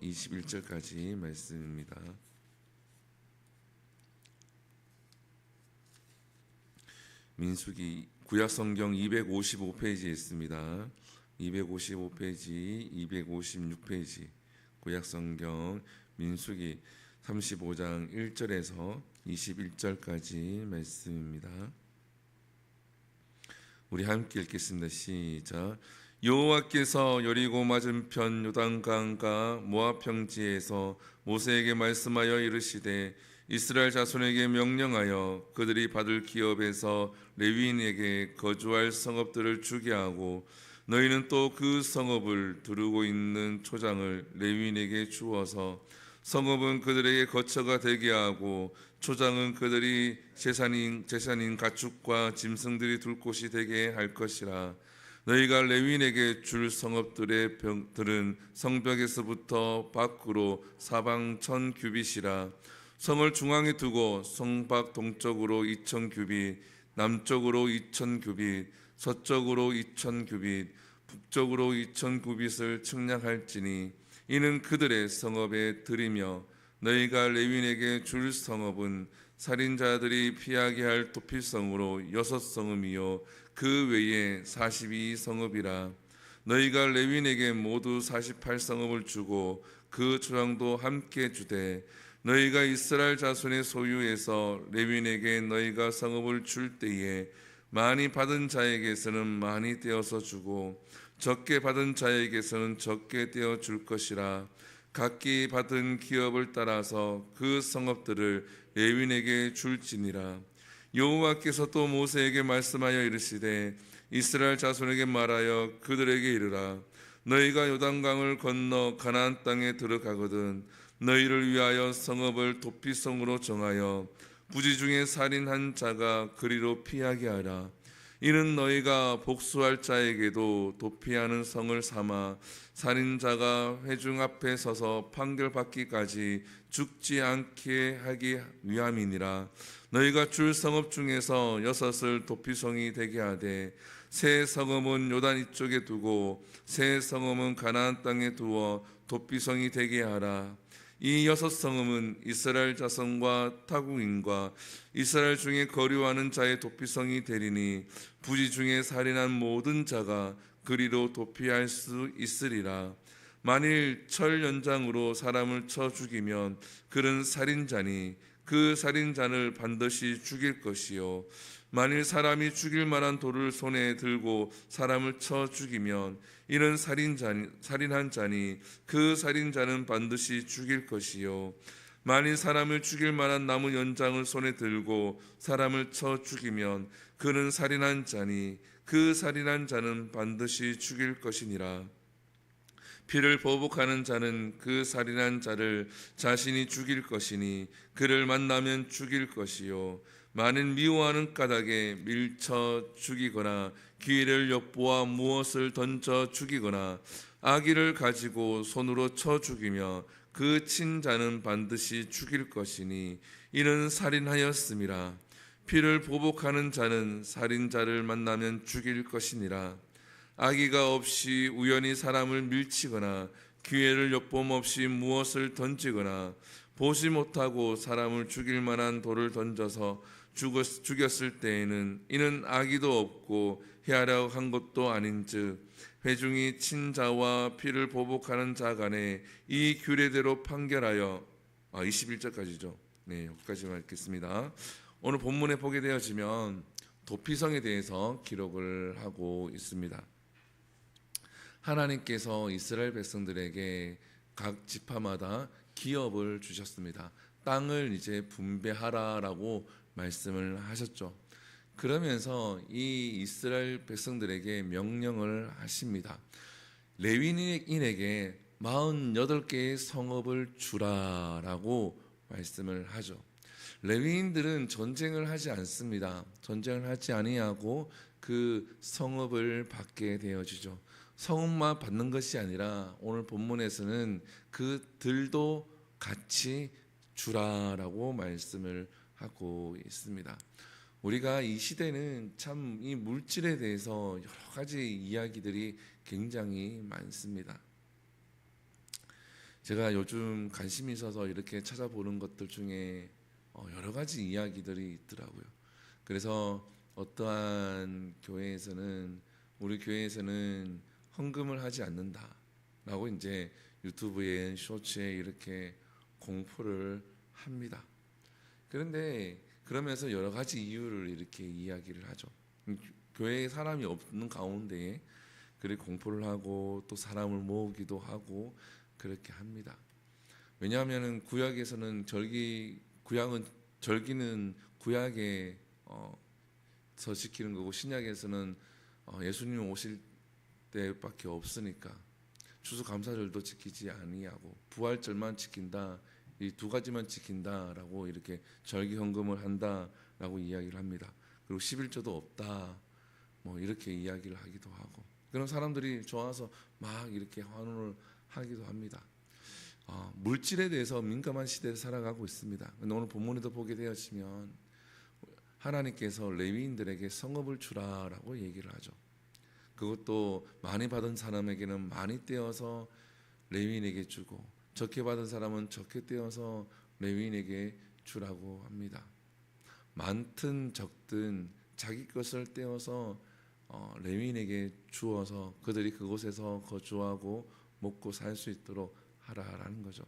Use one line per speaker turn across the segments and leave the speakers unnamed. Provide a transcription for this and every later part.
21절까지 말씀입니다. 민수기 구약성경 255페이지에 있습니다. 255페이지, 256페이지 구약성경 민수기 35장 1절에서 21절까지 말씀입니다. 우리 함께 읽겠습니다. 시작. 여호와께서 여리고 맞은편 요단강과 모압 평지에서 모세에게 말씀하여 이르시되 이스라엘 자손에게 명령하여 그들이 받을 기업에서 레위인에게 거주할 성읍들을 주게 하고 너희는 또 그 성읍을 두르고 있는 초장을 레위인에게 주어서 성읍은 그들에게 거처가 되게 하고 초장은 그들이 제사인 가축과 짐승들이 둘 곳이 되게 할 것이라. 너희가 레위인에게 줄 성읍들의 들은 성벽에서부터 밖으로 사방 1000규빗이라. 성을 중앙에 두고 성밖 동쪽으로 2000규빗, 남쪽으로 2000규빗, 서쪽으로 2000규빗, 북쪽으로 2000규빗을 측량할지니 이는 그들의 성읍에 들이며 너희가 레위인에게 줄 성읍은 살인자들이 피하게 할 도피성으로 6성읍이요 그 외에 42성읍이라. 너희가 레위인에게 모두 48성읍을 주고 그 초장도 함께 주되 너희가 이스라엘 자손의 소유에서 레위인에게 너희가 성읍을 줄 때에 많이 받은 자에게서는 많이 떼어서 주고 적게 받은 자에게서는 적게 떼어 줄 것이라. 각기 받은 기업을 따라서 그 성읍들을 레위인에게 줄지니라. 여호와께서 또 모세에게 말씀하여 이르시되 이스라엘 자손에게 말하여 그들에게 이르라. 너희가 요단강을 건너 가나안 땅에 들어가거든 너희를 위하여 성읍을 도피성으로 정하여 부지 중에 살인한 자가 그리로 피하게 하라. 이는 너희가 복수할 자에게도 도피하는 성을 삼아 살인자가 회중 앞에 서서 판결받기까지 죽지 않게 하기 위함이니라. 너희가 줄 성읍 중에서 6을 도피성이 되게 하되 세 성읍은 요단 이쪽에 두고 세 성읍은 가나안 땅에 두어 도피성이 되게 하라. 이 6성읍은 이스라엘 자손과 타국인과 이스라엘 중에 거류하는 자의 도피성이 되리니 부지 중에 살인한 모든 자가 그리로 도피할 수 있으리라. 만일 철 연장으로 사람을 쳐 죽이면 그는 살인자니 그 살인자를 반드시 죽일 것이요 만일 사람이 죽일 만한 돌을 손에 들고 사람을 쳐 죽이면 이는 살인한 자니 그 살인자는 반드시 죽일 것이요 만일 사람을 죽일 만한 나무 연장을 손에 들고 사람을 쳐 죽이면 그는 살인한 자니 그 살인한 자는 반드시 죽일 것이니라. 피를 보복하는 자는 그 살인한 자를 자신이 죽일 것이니 그를 만나면 죽일 것이요 만일 미워하는 까닭에 밀쳐 죽이거나 기회를 엿보아 무엇을 던져 죽이거나 악의를 가지고 손으로 쳐 죽이며 그 친자는 반드시 죽일 것이니 이는 살인하였음이라. 피를 보복하는 자는 살인자를 만나면 죽일 것이니라. 악의가 없이 우연히 사람을 밀치거나 기회를 엿봄 없이 무엇을 던지거나 보지 못하고 사람을 죽일 만한 돌을 던져서 죽였을 때에는 이는 악의도 없고 해하려고 한 것도 아닌즉 회중이 친자와 피를 보복하는 자 간에 이 규례대로 판결하여 21절까지죠. 네, 여기까지만 읽겠습니다. 오늘 본문에 보게 되어지면 도피성에 대해서 기록을 하고 있습니다. 하나님께서 이스라엘 백성들에게 각 지파마다 기업을 주셨습니다. 땅을 이제 분배하라라고 말씀을 하셨죠. 그러면서 이 이스라엘 백성들에게 명령을 하십니다. 레위인에게 48개의 성읍을 주라라고 말씀을 하죠. 레위인들은 전쟁을 하지 않습니다. 전쟁을 하지 아니하고 그 성읍을 받게 되어지죠. 성읍만 받는 것이 아니라 오늘 본문에서는 그들도 같이 주라라고 말씀을 하고 있습니다. 우리가 이 시대는 참 이 물질에 대해서 여러 가지 이야기들이 굉장히 많습니다. 제가 요즘 관심이 있어서 이렇게 찾아보는 것들 중에 여러 가지 이야기들이 있더라고요. 그래서 어떠한 교회에서는 우리 교회에서는 헌금을 하지 않는다라고 이제 유튜브에 쇼츠에 이렇게 공포를 합니다. 그런데 그러면서 여러 가지 이유를 이렇게 이야기를 하죠. 교회에 사람이 없는 가운데에 그렇게 공포를 하고 또 사람을 모으기도 하고 그렇게 합니다. 왜냐하면 구약에서는 절기는 구약에 서 지키는 거고 신약에서는 예수님 오실 때밖에 없으니까 추수감사절도 지키지 아니하고 부활절만 지킨다, 이 두 가지만 지킨다라고 이렇게 절기 헌금을 한다라고 이야기를 합니다. 그리고 11조도 없다 뭐 이렇게 이야기를 하기도 하고, 그런 사람들이 좋아서 막 이렇게 환호를 하기도 합니다. 물질에 대해서 민감한 시대를 살아가고 있습니다. 오늘 본문에도 보게 되었지만 하나님께서 레위인들에게 성읍을 주라라고 얘기를 하죠. 그것도 많이 받은 사람에게는 많이 떼어서 레위인에게 주고 적게 받은 사람은 적게 떼어서 레위인에게 주라고 합니다. 많든 적든 자기 것을 떼어서 레위인에게 주어서 그들이 그곳에서 거주하고 먹고 살 수 있도록 하라라는 거죠.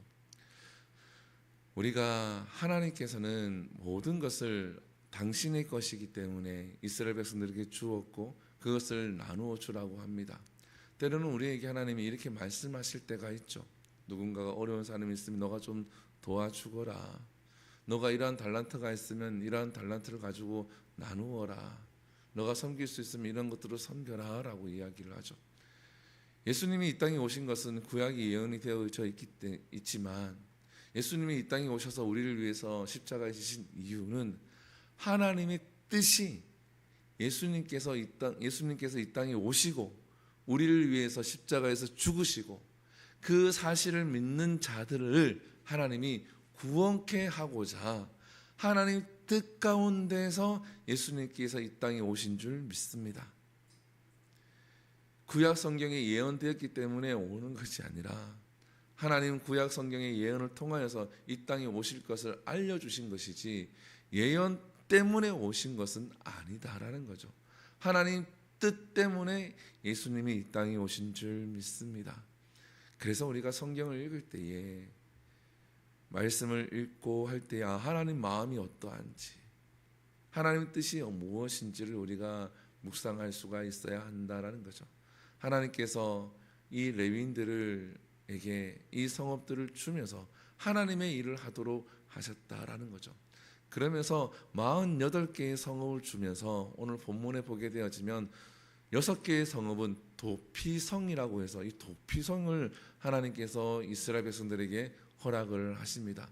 우리가 하나님께서는 모든 것을 당신의 것이기 때문에 이스라엘 백성들에게 주었고 그것을 나누어 주라고 합니다. 때로는 우리에게 하나님이 이렇게 말씀하실 때가 있죠. 누군가가 어려운 사람이 있으면 너가 좀 도와주거라. 너가 이러한 달란트가 있으면 이러한 달란트를 가지고 나누어라. 너가 섬길 수 있으면 이런 것들을 섬겨라 라고 이야기를 하죠. 예수님이 이 땅에 오신 것은 구약이 예언이 되어져 있지만 예수님이 이 땅에 오셔서 우리를 위해서 십자가에 지신 이유는 하나님의 뜻이 예수님께서 이 땅에 오시고 우리를 위해서 십자가에서 죽으시고 그 사실을 믿는 자들을 하나님이 구원케 하고자 하나님 뜻 가운데서 예수님께서 이 땅에 오신 줄 믿습니다. 구약 성경에 예언되었기 때문에 오는 것이 아니라 하나님 구약 성경의 예언을 통하여서 이 땅에 오실 것을 알려주신 것이지 예언 때문에 오신 것은 아니다라는 거죠. 하나님 뜻 때문에 예수님이 이 땅에 오신 줄 믿습니다. 그래서 우리가 성경을 읽을 때에 말씀을 읽고 할 때 하나님 마음이 어떠한지 하나님 뜻이 무엇인지를 우리가 묵상할 수가 있어야 한다라는 거죠. 하나님께서 이 레위인들에게 이 성읍들을 주면서 하나님의 일을 하도록 하셨다라는 거죠. 그러면서 48개의 성읍을 주면서 오늘 본문에 보게 되어지면 6개의 성읍은 도피성이라고 해서 이 도피성을 하나님께서 이스라엘 백성들에게 허락을 하십니다.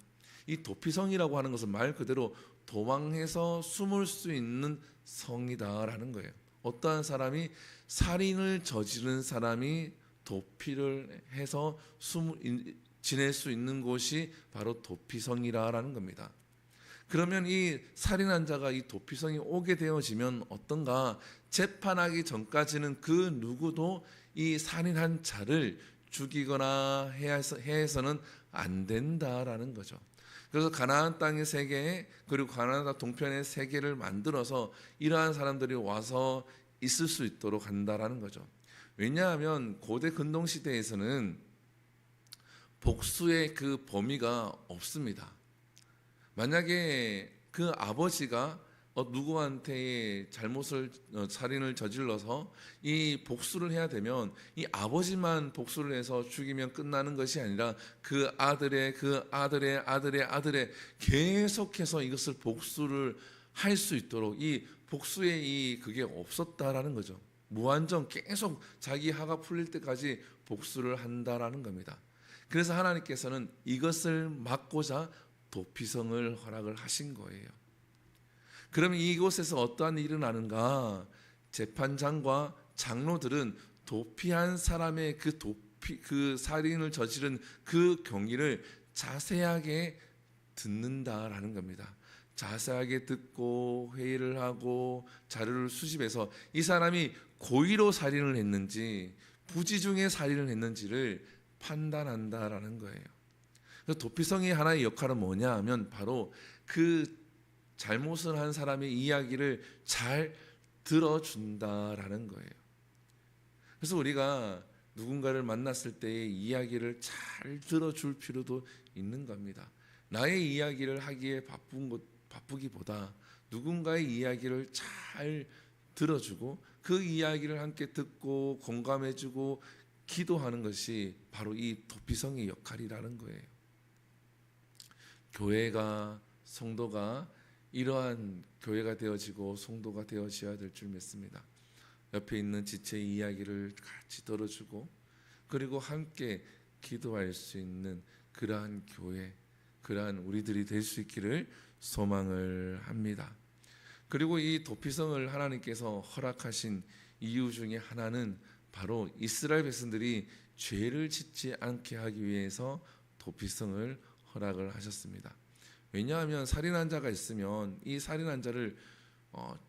이 도피성이라고 하는 것은 말 그대로 도망해서 숨을 수 있는 성이다라는 거예요. 어떠한 사람이 살인을 저지른 사람이 도피를 해서 지낼 수 있는 곳이 바로 도피성이라는 겁니다. 그러면 이 살인한 자가 이 도피성에 오게 되어지면 어떤가? 재판하기 전까지는 그 누구도 이 살인한 자를 죽이거나 해서는 안 된다라는 거죠. 그래서 가나안 땅의 세계 그리고 가나안 동편의 세계를 만들어서 이러한 사람들이 와서 있을 수 있도록 한다라는 거죠. 왜냐하면 고대 근동 시대에서는 복수의 그 범위가 없습니다. 만약에 그 아버지가 누구한테 살인을 저질러서 이 복수를 해야 되면 이 아버지만 복수를 해서 죽이면 끝나는 것이 아니라 그 아들의 계속해서 이것을 복수를 할 수 있도록 이 복수의 그게 없었다라는 거죠. 무한정 계속 자기 하가 풀릴 때까지 복수를 한다라는 겁니다. 그래서 하나님께서는 이것을 막고자 도피성을 허락을 하신 거예요. 그러면 이곳에서 어떠한 일이 일어나는가? 재판장과 장로들은 도피한 사람의 그 살인을 저지른 그 경위를 자세하게 듣는다라는 겁니다. 자세하게 듣고 회의를 하고 자료를 수집해서 이 사람이 고의로 살인을 했는지 부지중에 살인을 했는지를 판단한다라는 거예요. 그래서 도피성의 하나의 역할은 뭐냐 하면 바로 그 잘못을 한 사람의 이야기를 잘 들어준다라는 거예요. 그래서 우리가 누군가를 만났을 때의 이야기를 잘 들어줄 필요도 있는 겁니다. 나의 이야기를 하기에 바쁘기보다 누군가의 이야기를 잘 들어주고 그 이야기를 함께 듣고 공감해주고 기도하는 것이 바로 이 도피성의 역할이라는 거예요. 교회가 성도가 이러한 교회가 되어지고 성도가 되어져야 될 줄 믿습니다. 옆에 있는 지체의 이야기를 같이 들어주고 그리고 함께 기도할 수 있는 그러한 교회, 그러한 우리들이 될 수 있기를 소망을 합니다. 그리고 이 도피성을 하나님께서 허락하신 이유 중에 하나는 바로 이스라엘 백성들이 죄를 짓지 않게 하기 위해서 도피성을 허락을 하셨습니다. 왜냐하면 살인한 자가 있으면 이 살인한 자를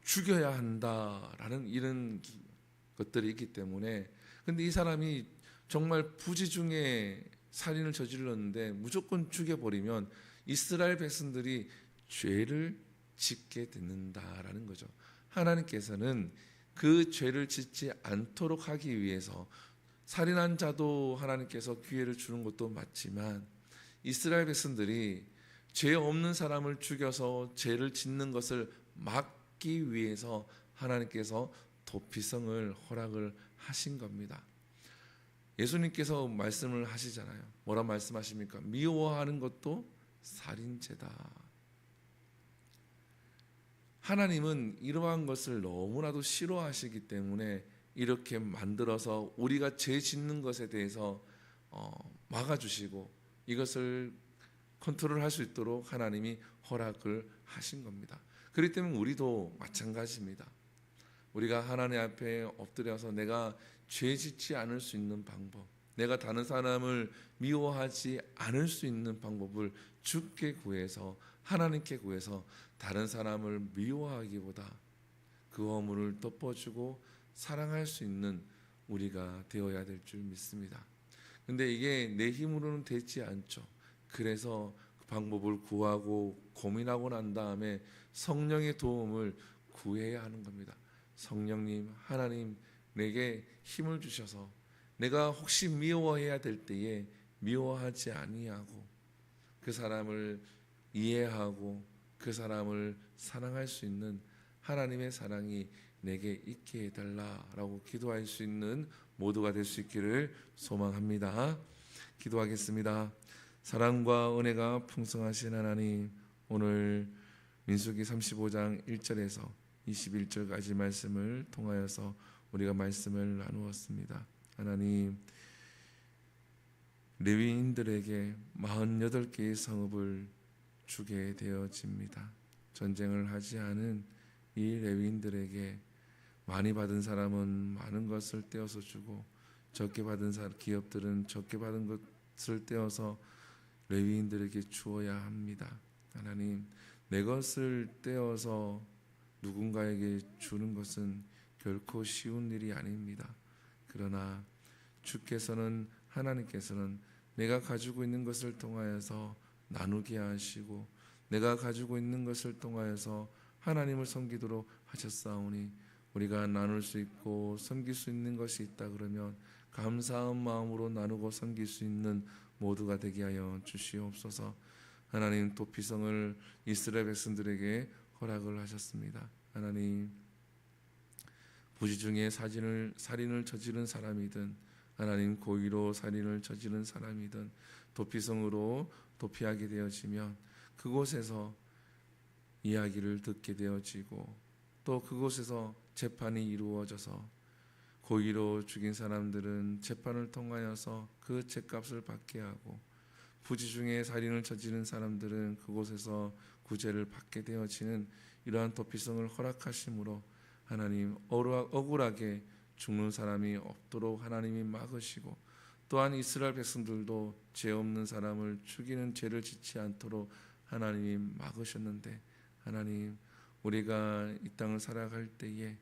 죽여야 한다라는 이런 것들이 있기 때문에, 근데 이 사람이 정말 부지 중에 살인을 저질렀는데 무조건 죽여버리면 이스라엘 백성들이 죄를 짓게 된다라는 거죠. 하나님께서는 그 죄를 짓지 않도록 하기 위해서 살인한 자도 하나님께서 기회를 주는 것도 맞지만 이스라엘 백성들이 죄 없는 사람을 죽여서 죄를 짓는 것을 막기 위해서 하나님께서 도피성을 허락을 하신 겁니다. 예수님께서 말씀을 하시잖아요. 뭐라 말씀하십니까? 미워하는 것도 살인죄다. 하나님은 이러한 것을 너무나도 싫어하시기 때문에 이렇게 만들어서 우리가 죄 짓는 것에 대해서 막아주시고 이것을 컨트롤할 수 있도록 하나님이 허락을 하신 겁니다. 그렇기 때문에 우리도 마찬가지입니다. 우리가 하나님 앞에 엎드려서 내가 죄 짓지 않을 수 있는 방법, 내가 다른 사람을 미워하지 않을 수 있는 방법을 주께 구해서 하나님께 구해서 다른 사람을 미워하기보다 그 허물을 덮어주고 사랑할 수 있는 우리가 되어야 될 줄 믿습니다. 근데 이게 내 힘으로는 되지 않죠. 그래서 그 방법을 구하고 고민하고 난 다음에 성령의 도움을 구해야 하는 겁니다. 성령님, 하나님 내게 힘을 주셔서 내가 혹시 미워해야 될 때에 미워하지 아니하고 그 사람을 이해하고 그 사람을 사랑할 수 있는 하나님의 사랑이 내게 있게 해달라라고 기도할 수 있는 모두가 될 수 있기를 소망합니다. 기도하겠습니다. 사랑과 은혜가 풍성하신 하나님, 오늘 민수기 35장 1절에서 21절까지 말씀을 통하여서 우리가 말씀을 나누었습니다. 하나님, 레위인들에게 48개의 성읍을 주게 되어집니다. 전쟁을 하지 않은 이 레위인들에게 많이 받은 사람은 많은 것을 떼어서 주고 적게 받은 기업들은 적게 받은 것을 떼어서 레위인들에게 주어야 합니다. 하나님, 내 것을 떼어서 누군가에게 주는 것은 결코 쉬운 일이 아닙니다. 그러나 주께서는, 하나님께서는 내가 가지고 있는 것을 통하여서 나누게 하시고 내가 가지고 있는 것을 통하여서 하나님을 섬기도록 하셨사오니 우리가 나눌 수 있고 섬길 수 있는 것이 있다 그러면 감사한 마음으로 나누고 섬길 수 있는 모두가 되게 하여 주시옵소서. 하나님, 도피성을 이스라엘 백성들에게 허락을 하셨습니다. 하나님, 부지 중에 살인을 저지른 사람이든 하나님 고의로 살인을 저지른 사람이든 도피성으로 도피하게 되어지면 그곳에서 이야기를 듣게 되어지고 또 그곳에서 재판이 이루어져서 고의로 죽인 사람들은 재판을 통하여서 그 죄값을 받게 하고 부지 중에 살인을 저지른 사람들은 그곳에서 구제를 받게 되어지는 이러한 도피성을 허락하심으로 하나님, 억울하게 죽는 사람이 없도록 하나님이 막으시고 또한 이스라엘 백성들도 죄 없는 사람을 죽이는 죄를 짓지 않도록 하나님이 막으셨는데, 하나님, 우리가 이 땅을 살아갈 때에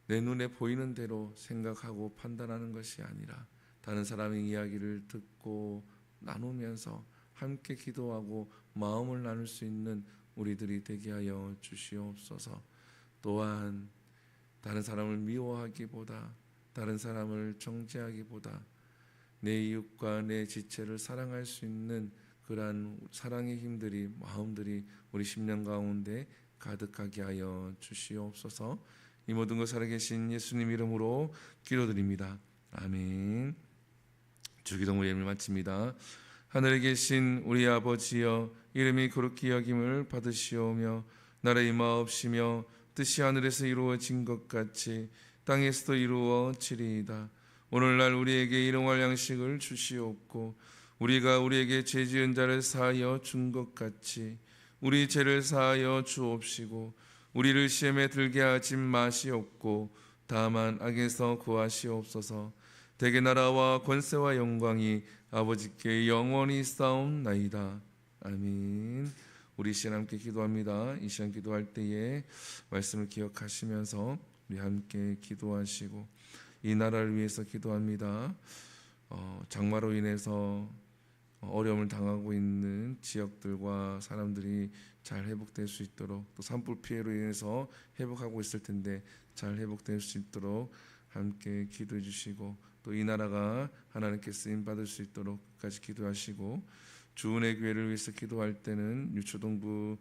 내 눈에 보이는 대로 생각하고 판단하는 것이 아니라 다른 사람의 이야기를 듣고 나누면서 함께 기도하고 마음을 나눌 수 있는 우리들이 되게 하여 주시옵소서. 또한 다른 사람을 미워하기보다, 다른 사람을 정죄하기보다 내 이웃과 내 지체를 사랑할 수 있는 그러한 사랑의 힘들이, 마음들이 우리 심령 가운데 가득하게 하여 주시옵소서. 이 모든 것 살아계신 예수님 이름으로 기도드립니다. 아멘. 주기도문 예배를 마칩니다. 하늘에 계신 우리 아버지여, 이름이 거룩히 여김을 받으시오며 나라의 임하옵시며 뜻이 하늘에서 이루어진 것 같이 땅에서도 이루어지리이다. 오늘날 우리에게 일용할 양식을 주시옵고 우리가 우리에게 죄 지은 자를 사하여 준 것 같이 우리 죄를 사하여 주옵시고 우리를 시험에 들게 하지 마시옵고 다만 악에서 구하시옵소서. 대개 나라와 권세와 영광이 아버지께 영원히 싸움나이다. 아멘. 우리 시간 함께 기도합니다. 이 시간 기도할 때에 말씀을 기억하시면서 우리 함께 기도하시고 이 나라를 위해서 기도합니다. 장마로 인해서 어려움을 당하고 있는 지역들과 사람들이 잘 회복될 수 있도록, 또 산불 피해로 인해서 회복하고 있을 텐데 잘 회복될 수 있도록 함께 기도해 주시고, 또 이 나라가 하나님께 쓰임 받을 수 있도록 끝까지 기도하시고, 주은혜 교회를 위해서 기도할 때는 유초동부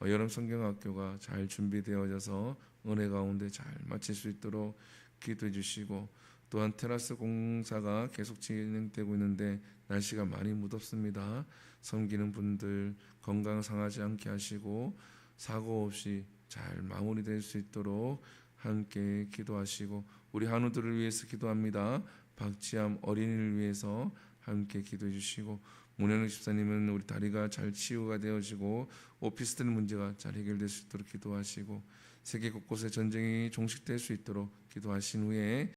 여름 성경학교가 잘 준비되어져서 은혜 가운데 잘 마칠 수 있도록 기도해 주시고, 또한 테라스 공사가 계속 진행되고 있는데 날씨가 많이 무덥습니다. 섬기는 분들 건강 상하지 않게 하시고 사고 없이 잘 마무리될 수 있도록 함께 기도하시고, 우리 한우들을 위해서 기도합니다. 박지암 어린이를 위해서 함께 기도해 주시고, 문현욱 집사님은 우리 다리가 잘 치유가 되어지고 오피스텔 문제가 잘 해결될 수 있도록 기도하시고, 세계 곳곳에 전쟁이 종식될 수 있도록 기도하신 후에